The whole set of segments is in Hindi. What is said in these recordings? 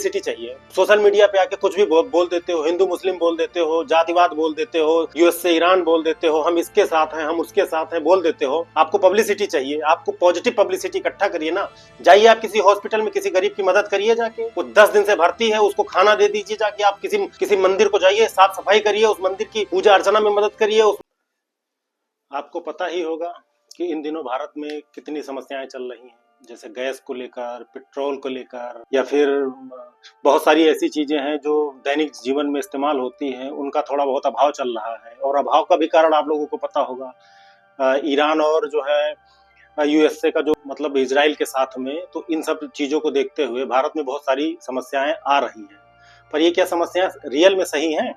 सिटी चाहिए। सोशल मीडिया पे आके कुछ भी बोल देते हो, हिंदू मुस्लिम बोल देते हो, जातिवाद बोल देते हो, यूएस से ईरान बोल देते हो, हम इसके साथ हैं, हम उसके साथ हैं बोल देते हो। आपको पब्लिसिटी चाहिए, आपको पॉजिटिव पब्लिसिटी इकट्ठा करिए ना। जाइए आप किसी हॉस्पिटल में किसी गरीब की मदद करिए, जाके वो 10 दिन से भर्ती है, उसको खाना दे दीजिए। जाके आप किसी मंदिर को जाइए, साफ सफाई करिए, उस मंदिर की पूजा अर्चना में मदद करिए। आपको पता ही होगा कि इन दिनों भारत में कितनी समस्याएं चल रही हैं, जैसे गैस को लेकर, पेट्रोल को लेकर, या फिर बहुत सारी ऐसी चीजें हैं जो दैनिक जीवन में इस्तेमाल होती हैं, उनका थोड़ा बहुत अभाव चल रहा है। और अभाव का भी कारण आप लोगों को पता होगा, ईरान और जो है यूएसए का जो मतलब इजराइल के साथ में, तो इन सब चीजों को देखते हुए भारत में बहुत सारी समस्याएं आ रही हैं। पर ये क्या समस्याएं रियल में सही हैं?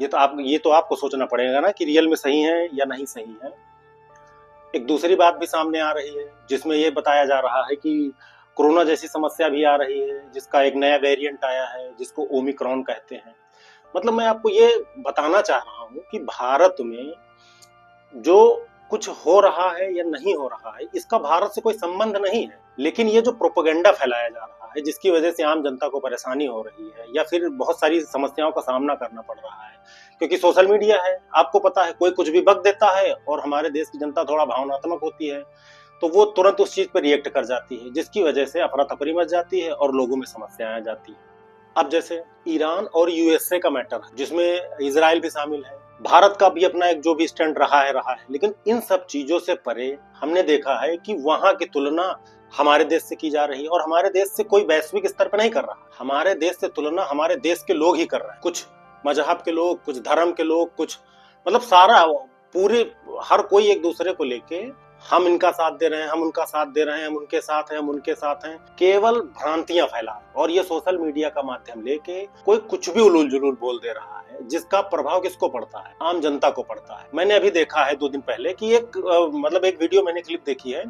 ये तो आपको सोचना पड़ेगा ना कि रियल में सही है या नहीं सही है। एक दूसरी बात भी सामने आ रही है, जिसमें ये बताया जा रहा है कि कोरोना जैसी समस्या भी आ रही है, जिसका एक नया वेरिएंट आया है, जिसको ओमिक्रॉन कहते हैं। मतलब मैं आपको ये बताना चाह रहा हूँ कि भारत में जो कुछ हो रहा है या नहीं हो रहा है, इसका भारत से कोई संबंध नहीं है। लेकिन ये जो प्रोपेगेंडा फैलाया जा रहा है, जिसकी वजह से आम जनता को परेशानी हो रही है या फिर बहुत सारी समस्याओं का सामना करना पड़ रहा है, क्योंकि सोशल मीडिया है, आपको पता है, कोई कुछ भी बक देता है और हमारे देश की जनता थोड़ा भावनात्मक होती है, तो वो तुरंत उस चीज पर रिएक्ट कर जाती है, जिसकी वजह से अफरा तफरी मच जाती है और लोगों में समस्याएं आ जाती है। अब जैसे ईरान और यूएसए का मैटर है, जिसमें इजराइल भी शामिल है, भारत का भी अपना एक जो भी स्टैंड रहा है, लेकिन इन सब चीजों से परे हमने देखा है कि वहां की तुलना हमारे देश से की जा रही है, और हमारे देश से कोई वैश्विक स्तर पर नहीं कर रहा। हमारे देश से तुलना हमारे देश के लोग ही कर रहे हैं, कुछ मजहब के लोग, कुछ धर्म के लोग, कुछ मतलब सारा पूरे हर कोई एक दूसरे को लेके हम इनका साथ दे रहे हैं, हम उनका साथ दे रहे हैं, हम उनके साथ हैं, हम उनके साथ हैं, केवल भ्रांतियां फैला। और ये सोशल मीडिया का माध्यम लेके कोई कुछ भी उलूल जुलूल बोल दे रहा है, जिसका प्रभाव किसको पड़ता है? आम जनता को पड़ता है। मैंने अभी देखा है 2 दिन पहले कि एक वीडियो मैंने क्लिप देखी है,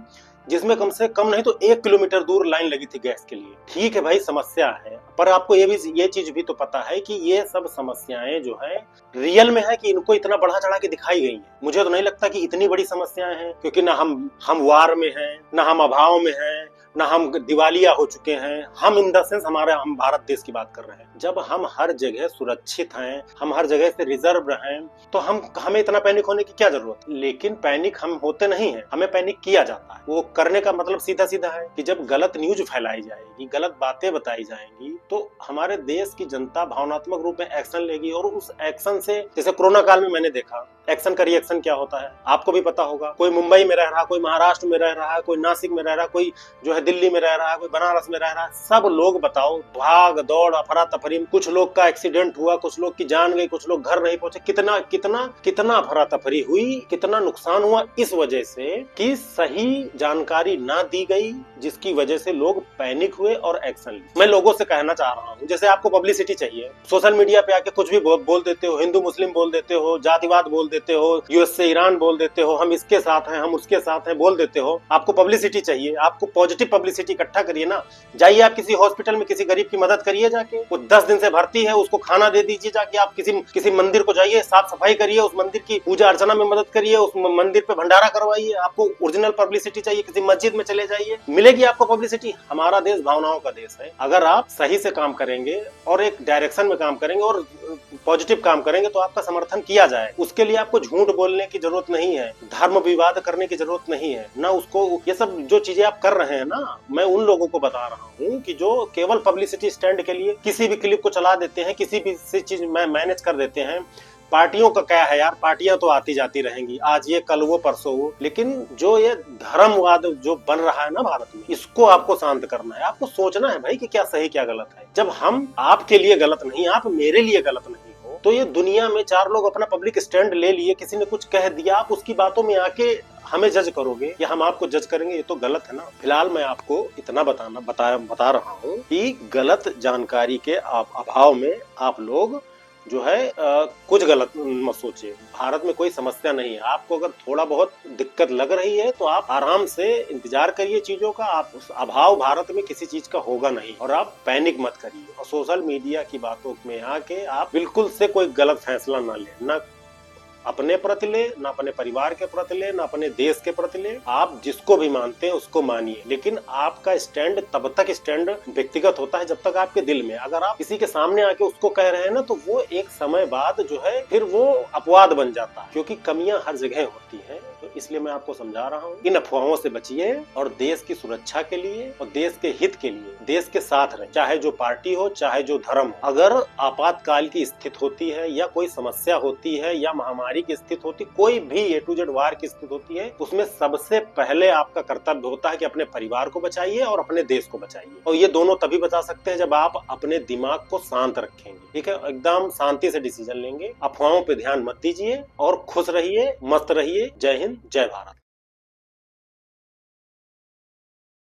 जिसमें कम से कम नहीं तो 1 किलोमीटर दूर लाइन लगी थी गैस के लिए। ठीक है भाई, समस्या है, पर आपको ये चीज भी तो पता है कि ये सब समस्याएं जो है रियल में है कि इनको इतना बढ़ा चढ़ा के दिखाई गई है। मुझे तो नहीं लगता कि इतनी बड़ी समस्याएं हैं, क्योंकि ना हम वार में हैं, ना हम अभाव में हैं, ना हम दिवालिया हो चुके हैं। हम इन द सेंस हम भारत देश की बात कर रहे हैं। जब हम हर जगह सुरक्षित हैं, हम हर जगह से रिजर्व हैं, तो हमें इतना पैनिक होने की क्या जरूरत है? लेकिन पैनिक हम होते नहीं हैं, हमें पैनिक किया जाता है। वो करने का मतलब सीधा सीधा है कि जब गलत न्यूज फैलाई जाएगी, गलत बातें बताई जाएंगी, तो हमारे देश की जनता भावनात्मक रूप में एक्शन लेगी। और उस एक्शन से, जैसे कोरोना काल में मैंने देखा, एक्शन का रिएक्शन क्या होता है आपको भी पता होगा। कोई मुंबई में रह रहा, कोई महाराष्ट्र में रह रहा है, कोई नासिक में रह रहा, कोई जो है दिल्ली में रह रहा है, कोई बनारस में रह रहा है, सब लोग बताओ भाग दौड़ अफरा तफरी। कुछ लोग का एक्सीडेंट हुआ, कुछ लोग की जान गई, कुछ लोग घर नहीं पहुंचे। कितना कितना कितना अफरा तफरी हुई, कितना नुकसान हुआ, इस वजह से कि सही जानकारी ना दी गई, जिसकी वजह से लोग पैनिक हुए और एक्शन लिए। मैं लोगों से कहना चाह रहा हूँ, जैसे आपको पब्लिसिटी चाहिए, सोशल मीडिया पे आके कुछ भी बोल देते हो, हिंदू मुस्लिम बोल देते हो, जातिवाद बोल देते हो, यूएस से ईरान बोल देते हो, हम इसके साथ हैं, हम उसके साथ हैं बोल देते हो। आपको पब्लिसिटी चाहिए, आपको पॉजिटिव पब्लिसिटी इकट्ठा करिए ना। जाइए आप किसी हॉस्पिटल में किसी गरीब की मदद करिए, जाके वो 10 दिन से भर्ती है, उसको खाना दे दीजिए। जाके आप किसी मंदिर को जाइए, साफ सफाई करिए, उस मंदिर की पूजा अर्चना में मदद करिए, उस मंदिर पे भंडारा करवाइए। आपको ओरिजिनल पब्लिसिटी चाहिए, किसी मस्जिद में चले जाइए, मिलेगी आपको पब्लिसिटी। हमारा देश भावनाओं का देश है। अगर आप सही से काम करेंगे और एक डायरेक्शन में काम करेंगे और पॉजिटिव काम करेंगे, तो आपका समर्थन किया जाए। उसके लिए आपको झूठ बोलने की जरूरत नहीं है, धर्म विवाद करने की जरूरत नहीं है ना। उसको ये सब जो चीजें आप कर रहे हैं ना, मैं उन लोगों को बता रहा हूँ कि जो केवल पब्लिसिटी स्टैंड के लिए किसी भी क्लिप को चला देते हैं, किसी भी चीज में मैनेज कर देते हैं। पार्टियों का क्या है यार, पार्टियां तो आती जाती रहेंगी, आज ये कल वो परसों वो, लेकिन जो ये धर्मवाद जो बन रहा है ना भारत में, इसको आपको शांत करना है। आपको सोचना है भाई कि क्या सही क्या गलत है। जब हम आपके लिए गलत नहीं, आप मेरे लिए गलत नहीं हो, तो ये दुनिया में 4 लोग अपना पब्लिक स्टैंड ले लिए, किसी ने कुछ कह दिया, आप उसकी बातों में आके हमें जज करोगे या हम आपको जज करेंगे, ये तो गलत है ना। फिलहाल मैं आपको इतना बता रहा हूँ कि गलत जानकारी के अभाव में आप लोग जो है कुछ गलत मत सोचिए। भारत में कोई समस्या नहीं है। आपको अगर थोड़ा बहुत दिक्कत लग रही है तो आप आराम से इंतजार करिए चीजों का। आप उस अभाव भारत में किसी चीज का होगा नहीं, और आप पैनिक मत करिए। और सोशल मीडिया की बातों में आके आप बिल्कुल से कोई गलत फैसला ना लें, ना अपने प्रति ले, ना अपने परिवार के प्रति ले, ना अपने देश के प्रति ले। आप जिसको भी मानते हैं उसको मानिए, लेकिन आपका स्टैंड तब तक स्टैंड व्यक्तिगत होता है जब तक आपके दिल में। अगर आप किसी के सामने आके उसको कह रहे हैं ना, तो वो एक समय बाद जो है फिर वो अपवाद बन जाता है, क्योंकि कमियां हर जगह होती हैं। तो इसलिए मैं आपको समझा रहा हूँ, इन अफवाहों से बचिए और देश की सुरक्षा के लिए और देश के हित के लिए देश के साथ रहें, चाहे जो पार्टी हो, चाहे जो धर्म हो। अगर आपातकाल की स्थिति होती है या कोई समस्या होती है या महामारी की स्थिति होती, कोई भी A to Z वार की स्थिति होती है, उसमें सबसे पहले आपका कर्तव्य होता है कि अपने परिवार को बचाइए और अपने देश को बचाइए। और ये दोनों तभी बचा सकते हैं जब आप अपने दिमाग को शांत रखेंगे, ठीक है, एकदम शांति से डिसीजन लेंगे। अफवाहों पे ध्यान मत दीजिए और खुश रहिए, मस्त रहिए। जय हिंद, जय भारत।